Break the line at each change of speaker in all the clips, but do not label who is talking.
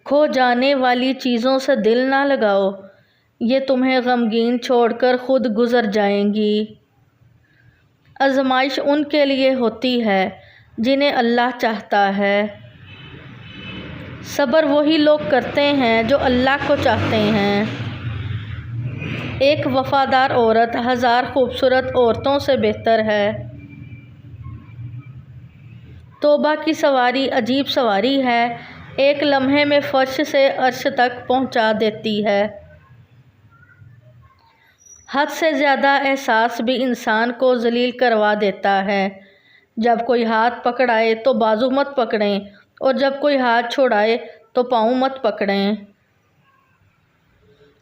کھو جانے والی چیزوں سے دل نہ لگاؤ، یہ تمہیں غمگین چھوڑ کر خود گزر جائیں گی۔ آزمائش ان کے لیے ہوتی ہے جنہیں اللہ چاہتا ہے۔ صبر وہی لوگ کرتے ہیں جو اللہ کو چاہتے ہیں۔ ایک وفادار عورت 1000 خوبصورت عورتوں سے بہتر ہے۔ توبہ کی سواری عجیب سواری ہے، ایک لمحے میں فرش سے عرش تک پہنچا دیتی ہے۔ حد سے زیادہ احساس بھی انسان کو ذلیل کروا دیتا ہے۔ جب کوئی ہاتھ پکڑائے تو بازو مت پکڑیں، اور جب کوئی ہاتھ چھڑائے تو پاؤں مت پکڑیں۔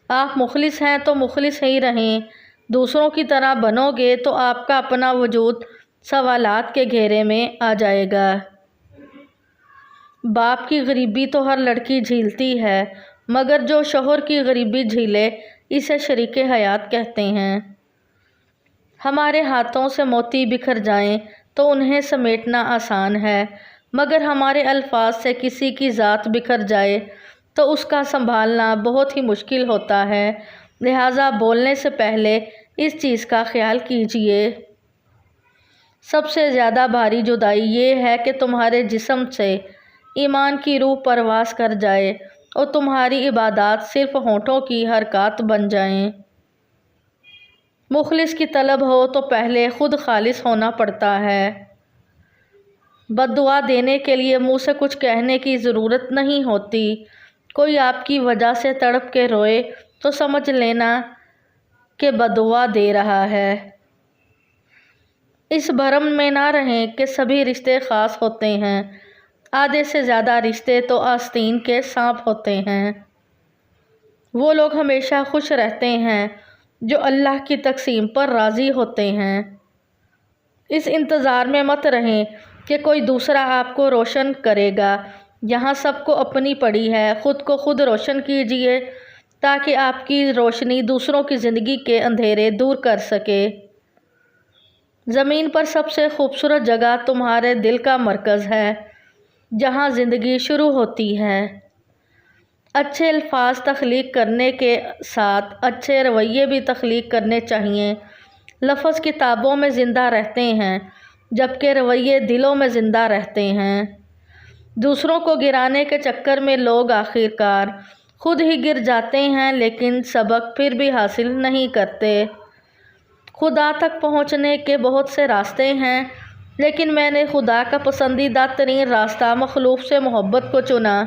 آپ مخلص ہیں تو مخلص ہی رہیں، دوسروں کی طرح بنو گے تو آپ کا اپنا وجود سوالات کے گھیرے میں آ جائے گا۔ باپ کی غریبی تو ہر لڑکی جھیلتی ہے، مگر جو شوہر کی غریبی جھیلے اسے شریک حیات کہتے ہیں۔ ہمارے ہاتھوں سے موتی بکھر جائیں تو انہیں سمیٹنا آسان ہے، مگر ہمارے الفاظ سے کسی کی ذات بکھر جائے تو اس کا سنبھالنا بہت ہی مشکل ہوتا ہے، لہٰذا بولنے سے پہلے اس چیز کا خیال کیجیے۔ سب سے زیادہ بھاری جدائی یہ ہے کہ تمہارے جسم سے ایمان کی روح پرواز کر جائے اور تمہاری عبادات صرف ہونٹوں کی حرکات بن جائیں۔ مخلص کی طلب ہو تو پہلے خود خالص ہونا پڑتا ہے۔ بد دعا دینے کے لیے منہ سے کچھ کہنے کی ضرورت نہیں ہوتی۔ کوئی آپ کی وجہ سے تڑپ کے روئے تو سمجھ لینا کہ بد دعا دے رہا ہے۔ اس بھرم میں نہ رہیں کہ سبھی رشتے خاص ہوتے ہیں، آدھے سے زیادہ رشتے تو آستین کے سانپ ہوتے ہیں۔ وہ لوگ ہمیشہ خوش رہتے ہیں جو اللہ کی تقسیم پر راضی ہوتے ہیں۔ اس انتظار میں مت رہیں کہ کوئی دوسرا آپ کو روشن کرے گا، یہاں سب کو اپنی پڑی ہے، خود کو خود روشن کیجیے تاکہ آپ کی روشنی دوسروں کی زندگی کے اندھیرے دور کر سکے۔ زمین پر سب سے خوبصورت جگہ تمہارے دل کا مرکز ہے، جہاں زندگی شروع ہوتی ہے۔ اچھے الفاظ تخلیق کرنے کے ساتھ اچھے رویے بھی تخلیق کرنے چاہیے۔ لفظ کتابوں میں زندہ رہتے ہیں، جبکہ رویے دلوں میں زندہ رہتے ہیں۔ دوسروں کو گرانے کے چکر میں لوگ آخرکار خود ہی گر جاتے ہیں، لیکن سبق پھر بھی حاصل نہیں کرتے۔ خدا تک پہنچنے کے بہت سے راستے ہیں، لیکن میں نے خدا کا پسندیدہ ترین راستہ مخلوق سے محبت کو چنا۔